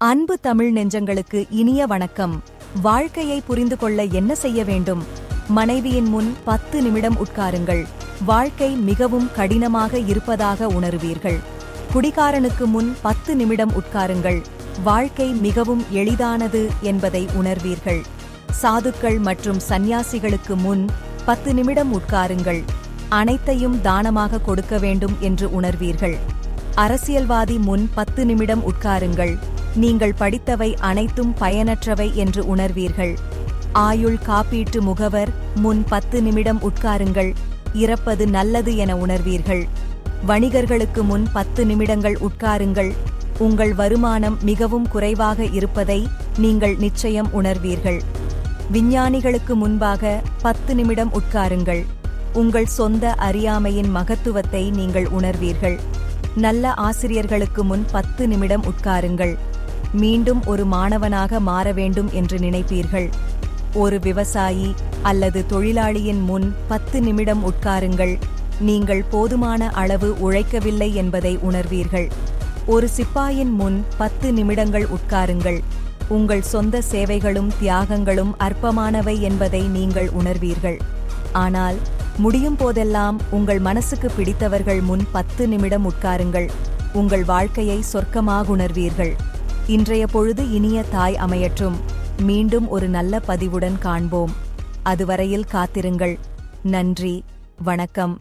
அன்பு தமிழ் நெஞ்சங்களுக்கு இனிய வணக்கம். வாழ்க்கையை புரிந்து கொள்ள என்ன செய்ய வேண்டும்? மனைவியின் முன் 10 நிமிடம் உட்காருங்கள். வாழ்க்கை மிகவும் கடினமாக இருப்பதாக உணருவீர்கள். குடிகாரனுக்கு முன் 10 நிமிடம் உட்காருங்கள். வாழ்க்கை மிகவும் எளிதானது என்பதை உணர்வீர்கள். சாதுக்கள் மற்றும் சந்நியாசிகளுக்கு முன் 10 நிமிடம் உட்காருங்கள். அனைத்தையும் தானமாக கொடுக்க வேண்டும் என்று உணர்வீர்கள். அரசியல்வாதி முன் 10 நிமிடம் உட்காருங்கள். நீங்கள் படித்தவை அனைத்தும் பயனற்றவை என்று உணர்வீர்கள். ஆயுள் காப்பீட்டு முகவர் முன் 10 நிமிடம் உட்காருங்கள். இறப்பது நல்லது என உணர்வீர்கள். வணிகர்களுக்கு முன் 10 நிமிடங்கள் உட்காருங்கள். உங்கள் வருமானம் மிகவும் குறைவாக இருப்பதை நீங்கள் நிச்சயம் உணர்வீர்கள். விஞ்ஞானிகளுக்கு முன்பாக 10 நிமிடம் உட்காருங்கள். உங்கள் சொந்த அறியாமையின் மகத்துவத்தை நீங்கள் உணர்வீர்கள். நல்ல ஆசிரியர்களுக்கு முன் 10 நிமிடம் உட்காருங்கள். மீண்டும் ஒரு மாணவனாக மாற வேண்டும் என்று நினைப்பீர்கள். ஒரு விவசாயி அல்லது தொழிலாளியின் முன் 10 நிமிடம் உட்காருங்கள். நீங்கள் போதுமான அளவு உழைக்கவில்லை என்பதை உணர்வீர்கள். ஒரு சிப்பாயின் முன் 10 நிமிடங்கள் உட்காருங்கள். உங்கள் சொந்த சேவைகளும் தியாகங்களும் அற்பமானவை என்பதை நீங்கள் உணர்வீர்கள். ஆனால் முடியும் போதெல்லாம் உங்கள் மனசுக்கு பிடித்தவர்கள் முன் 10 நிமிடம் உட்காருங்கள். உங்கள் வாழ்க்கையை சொர்க்கமாக உணர்வீர்கள். இன்றைய பொழுது இனிய தாய் அமையற்றும். மீண்டும் ஒரு நல்ல பதிவுடன் காண்போம். அதுவரையில் காத்திருங்கள். நன்றி, வணக்கம்.